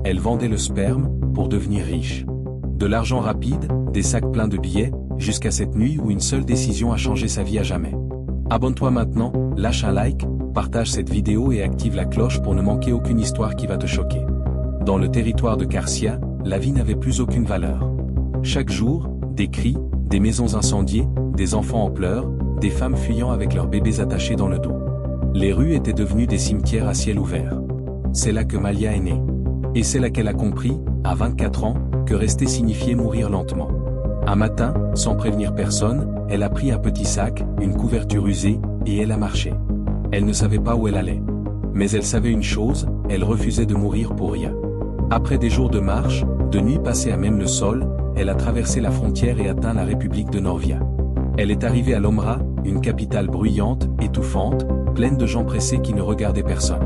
Elle vendait le sperme pour devenir riche. De l'argent rapide, des sacs pleins de billets, jusqu'à cette nuit où une seule décision a changé sa vie à jamais. Abonne-toi maintenant, lâche un like, partage cette vidéo et active la cloche pour ne manquer aucune histoire qui va te choquer. Dans le territoire de Carcia, la vie n'avait plus aucune valeur. Chaque jour, des cris, des maisons incendiées, des enfants en pleurs, des femmes fuyant avec leurs bébés attachés dans le dos. Les rues étaient devenues des cimetières à ciel ouvert. C'est là que Malia est née. Et c'est là qu'elle a compris, à 24 ans, que rester signifiait mourir lentement. Un matin, sans prévenir personne, elle a pris un petit sac, une couverture usée, et elle a marché. Elle ne savait pas où elle allait. Mais elle savait une chose, elle refusait de mourir pour rien. Après des jours de marche, de nuits passées à même le sol, elle a traversé la frontière et atteint la République de Norvia. Elle est arrivée à Lomra, une capitale bruyante, étouffante, pleine de gens pressés qui ne regardaient personne.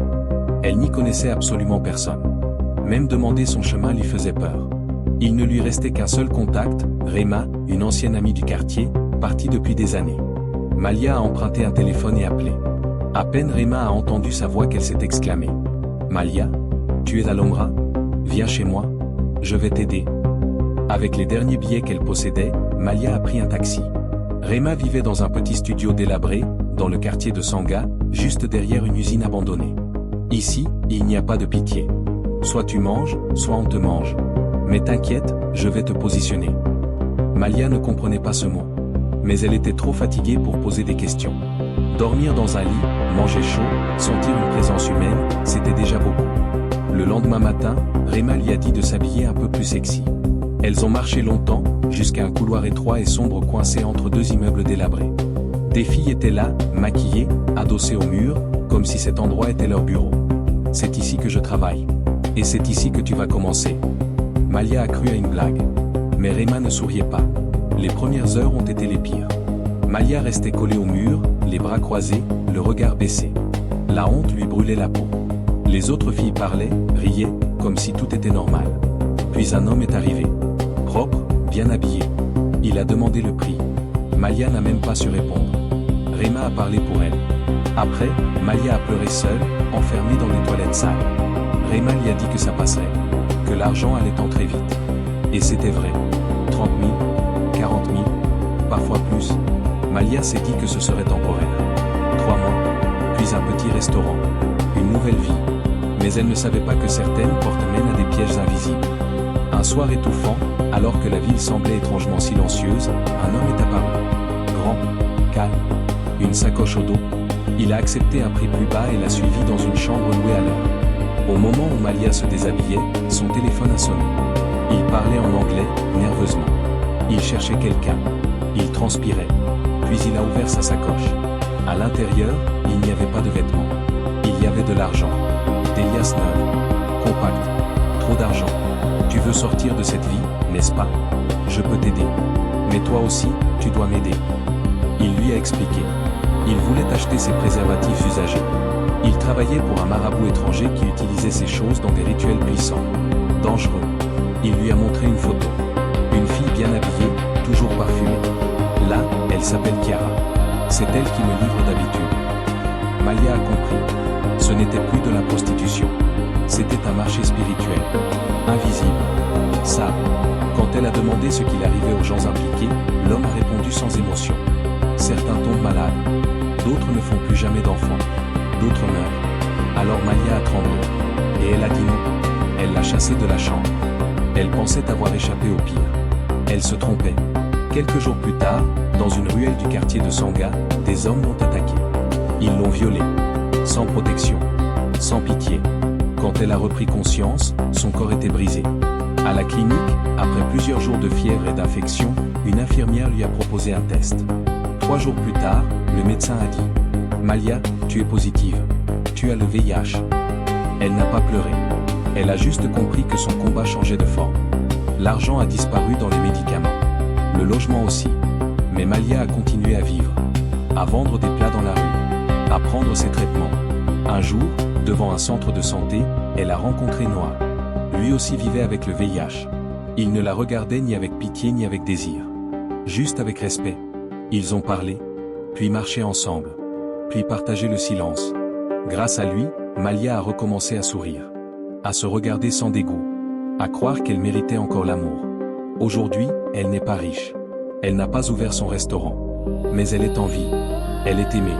Elle n'y connaissait absolument personne. Même demander son chemin lui faisait peur. Il ne lui restait qu'un seul contact, Rema, une ancienne amie du quartier, partie depuis des années. Malia a emprunté un téléphone et appelé. À peine Rema a entendu sa voix qu'elle s'est exclamée. « Malia, tu es à Lomra? Viens chez moi, je vais t'aider. » Avec les derniers billets qu'elle possédait, Malia a pris un taxi. Rema vivait dans un petit studio délabré, dans le quartier de Sanga, juste derrière une usine abandonnée. Ici, il n'y a pas de pitié. Soit tu manges, soit on te mange. Mais t'inquiète, je vais te positionner. Malia ne comprenait pas ce mot. Mais elle était trop fatiguée pour poser des questions. Dormir dans un lit, manger chaud, sentir une présence humaine, c'était déjà beaucoup. Le lendemain matin, Rema lui a dit de s'habiller un peu plus sexy. Elles ont marché longtemps, jusqu'à un couloir étroit et sombre coincé entre deux immeubles délabrés. Des filles étaient là, maquillées, adossées au mur, comme si cet endroit était leur bureau. « C'est ici que je travaille. Et c'est ici que tu vas commencer. » Malia a cru à une blague. Mais Rema ne souriait pas. Les premières heures ont été les pires. Malia restait collée au mur, les bras croisés, le regard baissé. La honte lui brûlait la peau. Les autres filles parlaient, riaient, comme si tout était normal. Puis un homme est arrivé. Propre, bien habillé. Il a demandé le prix. Malia n'a même pas su répondre. Rema a parlé pour elle. Après, Malia a pleuré seule, enfermée dans les toilettes sales. Rema lui a dit que ça passerait, que l'argent allait entrer vite. Et c'était vrai. 30 000, 40 000, parfois plus. Malia s'est dit que ce serait temporaire. 3 mois, puis un petit restaurant, une nouvelle vie. Mais elle ne savait pas que certaines portes mènent à des pièges invisibles. Un soir étouffant, alors que la ville semblait étrangement silencieuse, un homme est apparu. Grand, calme, une sacoche au dos. Il a accepté un prix plus bas et l'a suivi dans une chambre louée à l'heure. Au moment où Malia se déshabillait, son téléphone a sonné. Il parlait en anglais, nerveusement. Il cherchait quelqu'un. Il transpirait. Puis il a ouvert sa sacoche. À l'intérieur, il n'y avait pas de vêtements. Il y avait de l'argent. Des liasses neuves. Compactes. Trop d'argent. Tu veux sortir de cette vie, n'est-ce pas? Je peux t'aider. Mais toi aussi, tu dois m'aider. Il lui a expliqué. Il voulait acheter ses préservatifs usagés. Il travaillait pour un marabout étranger qui utilisait ces choses dans des rituels puissants. Dangereux. Il lui a montré une photo. Une fille bien habillée, toujours parfumée. Là, elle s'appelle Chiara. C'est elle qui me livre d'habitude. Malia a compris. Ce n'était plus de la prostitution. C'était un marché spirituel. Invisible. Ça. Quand elle a demandé ce qu'il arrivait aux gens impliqués, l'homme a répondu sans émotion. Certains tombent malades. D'autres ne font plus jamais d'enfants. D'autres meurent. Alors Malia a tremblé. Et elle a dit non. Elle l'a chassé de la chambre. Elle pensait avoir échappé au pire. Elle se trompait. Quelques jours plus tard, dans une ruelle du quartier de Sanga, des hommes l'ont attaquée. Ils l'ont violée. Sans protection. Sans pitié. Quand elle a repris conscience, son corps était brisé. À la clinique, après plusieurs jours de fièvre et d'infection, une infirmière lui a proposé un test. 3 jours plus tard, le médecin a dit « Malia, tu es positive. Tu as le VIH. » Elle n'a pas pleuré. Elle a juste compris que son combat changeait de forme. L'argent a disparu dans les médicaments. Le logement aussi. Mais Malia a continué à vivre. À vendre des plats dans la rue. À prendre ses traitements. Un jour, devant un centre de santé, elle a rencontré Noah. Lui aussi vivait avec le VIH. Il ne la regardait ni avec pitié ni avec désir. Juste avec respect. Ils ont parlé, puis marché ensemble, puis partagé le silence. Grâce à lui, Malia a recommencé à sourire. à se regarder sans dégoût, à croire qu'elle méritait encore l'amour. Aujourd'hui, elle n'est pas riche. Elle n'a pas ouvert son restaurant. Mais elle est en vie. Elle est aimée.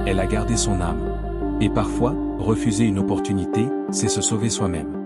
Elle a gardé son âme. Et parfois, refuser une opportunité, c'est se sauver soi-même.